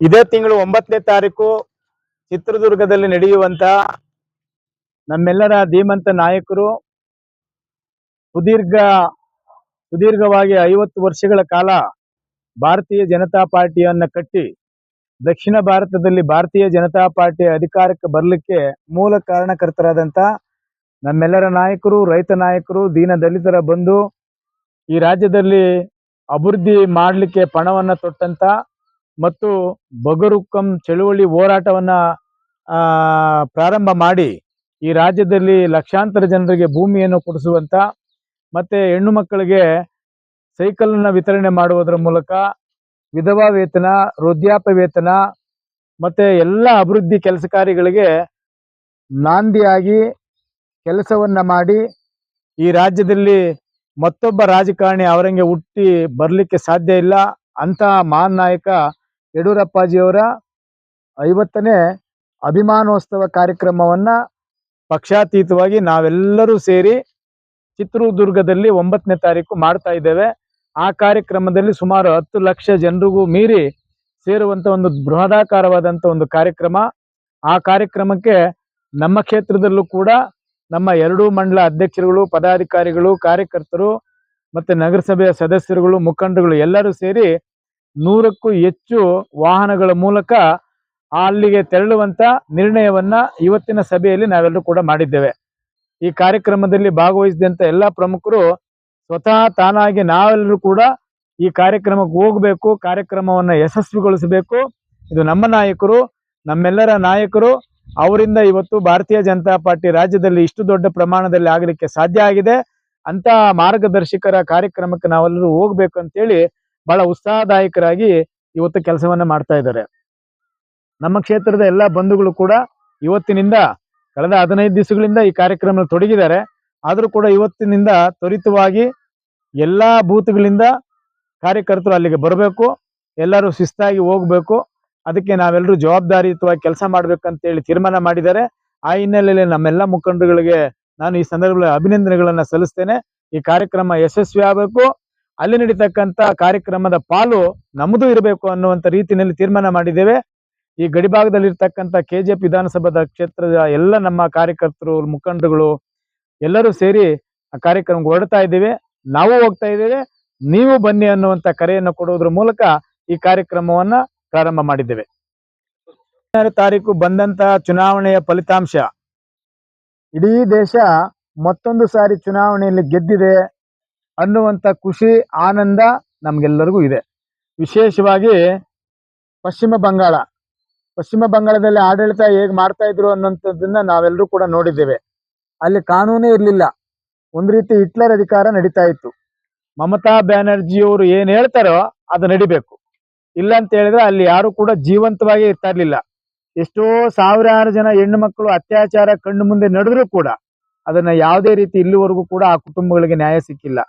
ಇದೇ ತಿಂಗಳು 9ನೇ ತಾರೀಕು ಚಿತ್ರದುರ್ಗದಲ್ಲಿ ನಡೆಯುವಂತ ನಮ್ಮೆಲ್ಲರ ಧೀಮಂತ ನಾಯಕರು ಸುದೀರ್ಘವಾಗಿ 50 ವರ್ಷಗಳ ಕಾಲ ಭಾರತೀಯ ಜನತಾ ಪಾರ್ಟಿಯನ್ನ ಕಟ್ಟಿ ದಕ್ಷಿಣ ಭಾರತದಲ್ಲಿ ಭಾರತೀಯ ಜನತಾ ಪಾರ್ಟಿ ಅಧಿಕಾರಕ್ಕೆ ಬರಲಿಕ್ಕೆ ಮೂಲ ಕಾರಣಕರ್ತರಾದಂತ ನಮ್ಮೆಲ್ಲರ ನಾಯಕರು, ರೈತ ನಾಯಕರು, ದೀನ ದಲಿತರ ಬಂಧು, ಈ ರಾಜ್ಯದಲ್ಲಿ ಅಭಿವೃದ್ಧಿ ಮಾಡಲಿಕ್ಕೆ ಪಣವನ್ನ ತೊಟ್ಟಂತ ಮತ್ತು ಬಗರುಕಂ ಚಳುವಳಿ ಹೋರಾಟವನ್ನ ಪ್ರಾರಂಭ ಮಾಡಿ ಈ ರಾಜ್ಯದಲ್ಲಿ ಲಕ್ಷಾಂತರ ಜನರಿಗೆ ಭೂಮಿಯನ್ನು ಕೊಡಿಸುವಂತ ಮತ್ತೆ ಹೆಣ್ಣು ಮಕ್ಕಳಿಗೆ ಸೈಕಲ್ನ ವಿತರಣೆ ಮಾಡುವುದರ ಮೂಲಕ ವಿಧವಾ ವೇತನ, ವೃದ್ಧಾಪ್ಯ ವೇತನ ಮತ್ತೆ ಎಲ್ಲ ಅಭಿವೃದ್ಧಿ ಕೆಲಸ ಕಾರ್ಯಗಳಿಗೆ ನಾಂದಿಯಾಗಿ ಕೆಲಸವನ್ನ ಮಾಡಿ ಈ ರಾಜ್ಯದಲ್ಲಿ ಮತ್ತೊಬ್ಬ ರಾಜಕಾರಣಿ ಅವರಂಗೆ ಹುಟ್ಟಿ ಬರಲಿಕ್ಕೆ ಸಾಧ್ಯ ಇಲ್ಲ ಅಂತ ಮಹಾನ್ ನಾಯಕ ಯಡಿಯೂರಪ್ಪಾಜಿಯವರ 50ನೇ ಅಭಿಮಾನೋತ್ಸವ ಕಾರ್ಯಕ್ರಮವನ್ನ ಪಕ್ಷಾತೀತವಾಗಿ ನಾವೆಲ್ಲರೂ ಸೇರಿ ಚಿತ್ರದುರ್ಗದಲ್ಲಿ 9ನೇ ತಾರೀಕು ಮಾಡ್ತಾ ಇದ್ದೇವೆ. ಆ ಕಾರ್ಯಕ್ರಮದಲ್ಲಿ ಸುಮಾರು 10 ಲಕ್ಷ ಜನರಿಗೂ ಮೀರಿ ಸೇರುವಂತ ಒಂದು ಬೃಹದಾಕಾರವಾದಂತ ಒಂದು ಕಾರ್ಯಕ್ರಮ. ಆ ಕಾರ್ಯಕ್ರಮಕ್ಕೆ ನಮ್ಮ ಕ್ಷೇತ್ರದಲ್ಲೂ ಕೂಡ ನಮ್ಮ 2 ಮಂಡಲ ಅಧ್ಯಕ್ಷರುಗಳು, ಪದಾಧಿಕಾರಿಗಳು, ಕಾರ್ಯಕರ್ತರು ಮತ್ತೆ ನಗರಸಭೆಯ ಸದಸ್ಯರುಗಳು, ಮುಖಂಡರುಗಳು ಎಲ್ಲರೂ ಸೇರಿ 100ಕ್ಕೂ ಹೆಚ್ಚು ವಾಹನಗಳ ಮೂಲಕ ಅಲ್ಲಿಗೆ ತೆರಳುವಂತ ನಿರ್ಣಯವನ್ನ ಇವತ್ತಿನ ಸಭೆಯಲ್ಲಿ ನಾವೆಲ್ಲರೂ ಕೂಡ ಮಾಡಿದ್ದೇವೆ. ಈ ಕಾರ್ಯಕ್ರಮದಲ್ಲಿ ಭಾಗವಹಿಸಿದಂತ ಎಲ್ಲ ಪ್ರಮುಖರು ಸ್ವತಃ ತಾನಾಗಿ ನಾವೆಲ್ಲರೂ ಕೂಡ ಈ ಕಾರ್ಯಕ್ರಮಕ್ಕೆ ಹೋಗಬೇಕು, ಕಾರ್ಯಕ್ರಮವನ್ನ ಯಶಸ್ವಿಗೊಳಿಸಬೇಕು. ಇದು ನಮ್ಮ ನಾಯಕರು, ನಮ್ಮೆಲ್ಲರ ನಾಯಕರು, ಅವರಿಂದ ಇವತ್ತು ಭಾರತೀಯ ಜನತಾ ಪಾರ್ಟಿ ರಾಜ್ಯದಲ್ಲಿ ಇಷ್ಟು ದೊಡ್ಡ ಪ್ರಮಾಣದಲ್ಲಿ ಆಗಲಿಕ್ಕೆ ಸಾಧ್ಯ ಆಗಿದೆ. ಅಂತ ಮಾರ್ಗದರ್ಶಕರ ಕಾರ್ಯಕ್ರಮಕ್ಕೆ ನಾವೆಲ್ಲರೂ ಹೋಗ್ಬೇಕು ಅಂತೇಳಿ ಬಹಳ ಉತ್ಸಾಹದಾಯಕರಾಗಿ ಇವತ್ತು ಕೆಲಸವನ್ನ ಮಾಡ್ತಾ ಇದ್ದಾರೆ. ನಮ್ಮ ಕ್ಷೇತ್ರದ ಎಲ್ಲ ಬಂಧುಗಳು ಕೂಡ ಇವತ್ತಿನಿಂದ ಕಳೆದ 15 ದಿವಸಗಳಿಂದ ಈ ಕಾರ್ಯಕ್ರಮ ತೊಡಗಿದ್ದಾರೆ. ಆದರೂ ಕೂಡ ಇವತ್ತಿನಿಂದ ತ್ವರಿತವಾಗಿ ಎಲ್ಲಾ ಬೂತ್ಗಳಿಂದ ಕಾರ್ಯಕರ್ತರು ಅಲ್ಲಿಗೆ ಬರಬೇಕು, ಎಲ್ಲರೂ ಶಿಸ್ತಾಗಿ ಹೋಗ್ಬೇಕು. ಅದಕ್ಕೆ ನಾವೆಲ್ಲರೂ ಜವಾಬ್ದಾರಿಯುತವಾಗಿ ಕೆಲಸ ಮಾಡ್ಬೇಕಂತೇಳಿ ತೀರ್ಮಾನ ಮಾಡಿದ್ದಾರೆ. ಆ ಹಿನ್ನೆಲೆಯಲ್ಲಿ ನಮ್ಮೆಲ್ಲ ಮುಖಂಡರುಗಳಿಗೆ ನಾನು ಈ ಸಂದರ್ಭದಲ್ಲಿ ಅಭಿನಂದನೆಗಳನ್ನ ಸಲ್ಲಿಸ್ತೇನೆ. ಈ ಕಾರ್ಯಕ್ರಮ ಯಶಸ್ವಿ ಆಗಬೇಕು, ಅಲ್ಲಿ ನಡೀತಕ್ಕಂತ ಕಾರ್ಯಕ್ರಮದ ಪಾಲು ನಮ್ಮದು ಇರಬೇಕು ಅನ್ನುವಂತ ರೀತಿಯಲ್ಲಿ ತೀರ್ಮಾನ ಮಾಡಿದ್ದೇವೆ. ಈ ಗಡಿಭಾಗದಲ್ಲಿರ್ತಕ್ಕಂಥ KGF ವಿಧಾನಸಭಾ ಕ್ಷೇತ್ರದ ಎಲ್ಲ ನಮ್ಮ ಕಾರ್ಯಕರ್ತರು, ಮುಖಂಡರುಗಳು ಎಲ್ಲರೂ ಸೇರಿ ಆ ಕಾರ್ಯಕ್ರಮಕ್ಕೆ ಹೊರಡ್ತಾ ಇದ್ದೇವೆ. ನಾವು ಹೋಗ್ತಾ ಇದ್ದೇವೆ, ನೀವು ಬನ್ನಿ ಅನ್ನುವಂತ ಕರೆಯನ್ನು ಕೊಡುವುದರ ಮೂಲಕ ಈ ಕಾರ್ಯಕ್ರಮವನ್ನ ಪ್ರಾರಂಭ ಮಾಡಿದ್ದೇವೆ. 16ನೇ ತಾರೀಕು ಬಂದಂತ ಚುನಾವಣೆಯ ಫಲಿತಾಂಶ ಇಡೀ ದೇಶ ಮತ್ತೊಂದು ಸಾರಿ ಚುನಾವಣೆಯಲ್ಲಿ ಗೆದ್ದಿದೆ ಅನ್ನುವಂತ ಖುಷಿ, ಆನಂದ ನಮ್ಗೆಲ್ಲರಿಗೂ ಇದೆ. ವಿಶೇಷವಾಗಿ ಪಶ್ಚಿಮ ಬಂಗಾಳದಲ್ಲಿ ಆಡಳಿತ ಹೇಗೆ ಮಾಡ್ತಾ ಇದ್ರು ಅನ್ನೋಂಥದ್ದನ್ನ ನಾವೆಲ್ಲರೂ ಕೂಡ ನೋಡಿದ್ದೇವೆ. ಅಲ್ಲಿ ಕಾನೂನೇ ಇರಲಿಲ್ಲ, ಒಂದು ರೀತಿ ಹಿಟ್ಲರ್ ಅಧಿಕಾರ ನಡೀತಾ ಇತ್ತು. ಮಮತಾ ಬ್ಯಾನರ್ಜಿಯವರು ಏನ್ ಹೇಳ್ತಾರೋ ಅದು ನಡಿಬೇಕು, ಇಲ್ಲ ಅಂತ ಹೇಳಿದ್ರೆ ಅಲ್ಲಿ ಯಾರು ಕೂಡ ಜೀವಂತವಾಗಿ ಇರ್ತಾ ಇರ್ಲಿಲ್ಲ. ಎಷ್ಟೋ ಸಾವಿರಾರು ಜನ ಹೆಣ್ಣು ಮಕ್ಕಳು ಅತ್ಯಾಚಾರ ಕಣ್ಣು ಮುಂದೆ ನಡೆದ್ರೂ ಕೂಡ ಅದನ್ನ ಯಾವುದೇ ರೀತಿ ಇಲ್ಲಿವರೆಗೂ ಕೂಡ ಆ ಕುಟುಂಬಗಳಿಗೆ ನ್ಯಾಯ ಸಿಕ್ಕಿಲ್ಲ.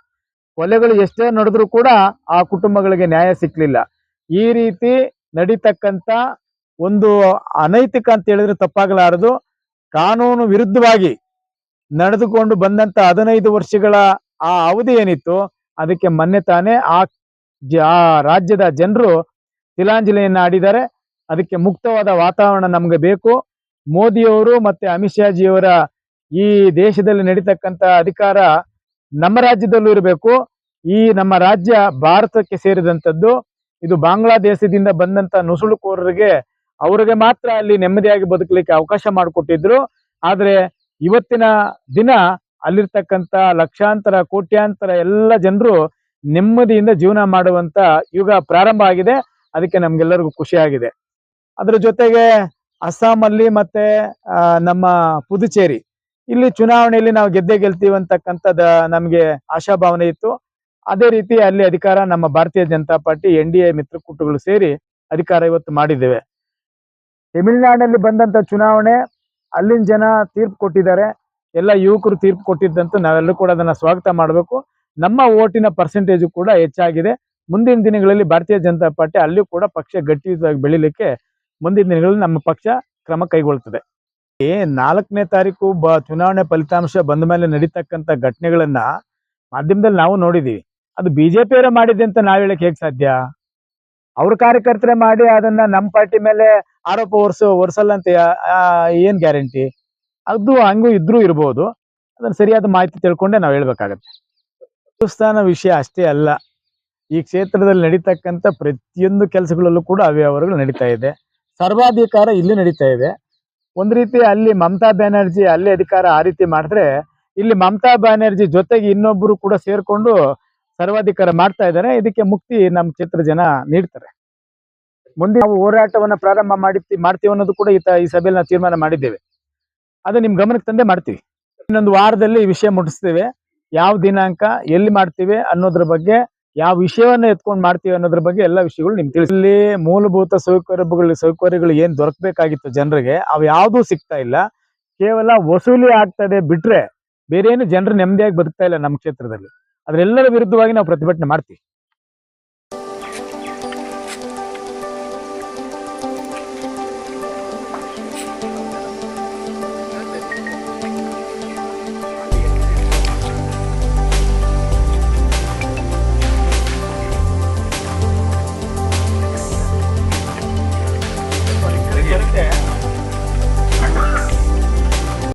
ಕೊಲೆಗಳು ಎಷ್ಟೇ ನಡೆದ್ರೂ ಕೂಡ ಆ ಕುಟುಂಬಗಳಿಗೆ ನ್ಯಾಯ ಸಿಕ್ಲಿಲ್ಲ. ಈ ರೀತಿ ನಡೀತಕ್ಕಂತ ಒಂದು ಅನೈತಿಕ ಅಂತ ಹೇಳಿದ್ರೆ ತಪ್ಪಾಗಲಾರದು, ಕಾನೂನು ವಿರುದ್ಧವಾಗಿ ನಡೆದುಕೊಂಡು ಬಂದಂತ 15 ವರ್ಷಗಳ ಆ ಅವಧಿ ಏನಿತ್ತು ಅದಕ್ಕೆ ಮೊನ್ನೆ ತಾನೇ ಆ ರಾಜ್ಯದ ಜನರು ತಿಲಾಂಜಲಿಯನ್ನ ಆಡಿದ್ದಾರೆ. ಅದಕ್ಕೆ ಮುಕ್ತವಾದ ವಾತಾವರಣ ನಮ್ಗೆ ಬೇಕು. ಮೋದಿಯವರು ಮತ್ತೆ ಅಮಿತ್ ಶಾ ಜಿಯವರ ಈ ದೇಶದಲ್ಲಿ ನಡೀತಕ್ಕಂತ ಅಧಿಕಾರ ನಮ್ಮ ರಾಜ್ಯದಲ್ಲೂ ಇರಬೇಕು. ಈ ನಮ್ಮ ರಾಜ್ಯ ಭಾರತಕ್ಕೆ ಸೇರಿದಂಥದ್ದು. ಇದು ಬಾಂಗ್ಲಾದೇಶದಿಂದ ಬಂದಂತ ನುಸುಳುಕೋರರಿಗೆ ಅವರಿಗೆ ಮಾತ್ರ ಅಲ್ಲಿ ನೆಮ್ಮದಿಯಾಗಿ ಬದುಕಲಿಕ್ಕೆ ಅವಕಾಶ ಮಾಡಿಕೊಟ್ಟಿದ್ರು. ಆದ್ರೆ ಇವತ್ತಿನ ದಿನ ಅಲ್ಲಿರ್ತಕ್ಕಂಥ ಲಕ್ಷಾಂತರ ಕೋಟ್ಯಾಂತರ ಎಲ್ಲ ಜನರು ನೆಮ್ಮದಿಯಿಂದ ಜೀವನ ಮಾಡುವಂತ ಯುಗ ಪ್ರಾರಂಭ ಆಗಿದೆ. ಅದಕ್ಕೆ ನಮ್ಗೆಲ್ಲರಿಗೂ ಖುಷಿ ಆಗಿದೆ. ಅದ್ರ ಜೊತೆಗೆ ಅಸ್ಸಾಂ ಅಲ್ಲಿ ಮತ್ತೆ ನಮ್ಮ ಪುದುಚೇರಿ ಇಲ್ಲಿ ಚುನಾವಣೆಯಲ್ಲಿ ನಾವು ಗೆದ್ದೇ ಗೆಲ್ತೀವಿ ಅಂತಕ್ಕಂಥದ್ದು ನಮ್ಗೆ ಆಶಾಭಾವನೆ ಇತ್ತು. ಅದೇ ರೀತಿ ಅಲ್ಲಿ ಅಧಿಕಾರ ನಮ್ಮ ಭಾರತೀಯ ಜನತಾ ಪಾರ್ಟಿ NDA ಮಿತ್ರಕೂಟಗಳು ಸೇರಿ ಅಧಿಕಾರ ಇವತ್ತು ಮಾಡಿದ್ದೇವೆ. ತಮಿಳುನಾಡಿನಲ್ಲಿ ಬಂದಂತ ಚುನಾವಣೆ ಅಲ್ಲಿನ ಜನ ತೀರ್ಪು ಕೊಟ್ಟಿದ್ದಾರೆ. ಎಲ್ಲ ಯುವಕರು ತೀರ್ಪು ಕೊಟ್ಟಿದ್ದಂತೂ ನಾವೆಲ್ಲರೂ ಕೂಡ ಅದನ್ನ ಸ್ವಾಗತ ಮಾಡಬೇಕು. ನಮ್ಮ ಓಟಿನ ಪರ್ಸೆಂಟೇಜ್ ಕೂಡ ಹೆಚ್ಚಾಗಿದೆ. ಮುಂದಿನ ದಿನಗಳಲ್ಲಿ ಭಾರತೀಯ ಜನತಾ ಪಾರ್ಟಿ ಅಲ್ಲಿಯೂ ಕೂಡ ಪಕ್ಷ ಗಟ್ಟಿಯಾಗಿ ಬೆಳಿಲಿಕ್ಕೆ ಮುಂದಿನ ದಿನಗಳಲ್ಲಿ ನಮ್ಮ ಪಕ್ಷ ಕ್ರಮ ಕೈಗೊಳ್ಳುತ್ತದೆ. 4ನೇ ತಾರೀಕು ಚುನಾವಣೆ ಫಲಿತಾಂಶ ಬಂದ ಮೇಲೆ ನಡೀತಕ್ಕಂಥ ಘಟನೆಗಳನ್ನ ಮಾಧ್ಯಮದಲ್ಲಿ ನಾವು ನೋಡಿದೀವಿ. ಅದು BJP ಅವರೇ ಮಾಡಿದೆ ಅಂತ ನಾವ್ ಹೇಳಕ್ ಹೇಗ್ ಸಾಧ್ಯ? ಅವ್ರ ಕಾರ್ಯಕರ್ತರೇ ಮಾಡಿ ಅದನ್ನ ನಮ್ಮ ಪಾರ್ಟಿ ಮೇಲೆ ಆರೋಪ ಹೊರ್ಸಲ್ಲ ಅಂತ ಏನ್ ಗ್ಯಾರಂಟಿ? ಅದು ಹಂಗೂ ಇದ್ರೂ ಇರ್ಬೋದು. ಅದನ್ನ ಸರಿಯಾದ ಮಾಹಿತಿ ತಿಳ್ಕೊಂಡೆ ನಾವು ಹೇಳ್ಬೇಕಾಗತ್ತೆ. ದೇವಸ್ಥಾನ ವಿಷಯ ಅಷ್ಟೇ ಅಲ್ಲ, ಈ ಕ್ಷೇತ್ರದಲ್ಲಿ ನಡೀತಕ್ಕಂಥ ಪ್ರತಿಯೊಂದು ಕೆಲಸಗಳಲ್ಲೂ ಕೂಡ ಅವ್ಯವಹಾರಗಳು ನಡೀತಾ ಇದೆ. ಸರ್ವಾಧಿಕಾರ ಇಲ್ಲಿ ನಡೀತಾ ಇದೆ. ಒಂದ್ ರೀತಿ ಅಲ್ಲಿ ಮಮತಾ ಬ್ಯಾನರ್ಜಿ ಅಲ್ಲಿ ಅಧಿಕಾರ ಆ ರೀತಿ ಮಾಡಿದ್ರೆ, ಇಲ್ಲಿ ಮಮತಾ ಬ್ಯಾನರ್ಜಿ ಜೊತೆಗೆ ಇನ್ನೊಬ್ಬರು ಕೂಡ ಸೇರ್ಕೊಂಡು ಸರ್ವಾಧಿಕಾರ ಮಾಡ್ತಾ ಇದ್ದಾರೆ. ಇದಕ್ಕೆ ಮುಕ್ತಿ ನಮ್ಮ ಕ್ಷೇತ್ರ ಜನ ನೀಡ್ತಾರೆ. ಮುಂದೆ ನಾವು ಹೋರಾಟವನ್ನ ಪ್ರಾರಂಭ ಮಾಡ್ತೀವಿ ಅನ್ನೋದು ಕೂಡ ಈ ಸಭೆಯಲ್ಲಿ ನಾವು ತೀರ್ಮಾನ ಮಾಡಿದ್ದೇವೆ. ಅದು ನಿಮ್ ಗಮನಕ್ಕೆ ತಂದೆ ಮಾಡ್ತೀವಿ. ಇನ್ನೊಂದು ವಾರದಲ್ಲಿ ಈ ವಿಷಯ ಮುಟ್ಟಿಸ್ತೇವೆ. ಯಾವ ದಿನಾಂಕ, ಎಲ್ಲಿ ಮಾಡ್ತೀವಿ ಅನ್ನೋದ್ರ ಬಗ್ಗೆ, ಯಾವ ವಿಷಯವನ್ನ ಎತ್ಕೊಂಡು ಮಾಡ್ತೀವಿ ಅನ್ನೋದ್ರ ಬಗ್ಗೆ ಎಲ್ಲ ವಿಷಯಗಳು ನಿಮ್ಗೆ ತಿಳಿಸಲಿ. ಮೂಲಭೂತ ಸೌಕರ್ಯಗಳು ಏನ್ ದೊರಕಬೇಕಾಗಿತ್ತು ಜನರಿಗೆ, ಅವು ಯಾವುದೂ ಸಿಗ್ತಾ ಇಲ್ಲ. ಕೇವಲ ವಸೂಲಿ ಆಗ್ತದೆ ಬಿಟ್ರೆ ಬೇರೆ ಏನು ಜನರು ನೆಮ್ಮದಿಯಾಗಿ ಬದುಕ್ತಾ ಇಲ್ಲ ನಮ್ಮ ಕ್ಷೇತ್ರದಲ್ಲಿ. ಅದ್ರೆಲ್ಲರ ವಿರುದ್ಧವಾಗಿ ನಾವು ಪ್ರತಿಭಟನೆ ಮಾಡ್ತೀವಿ.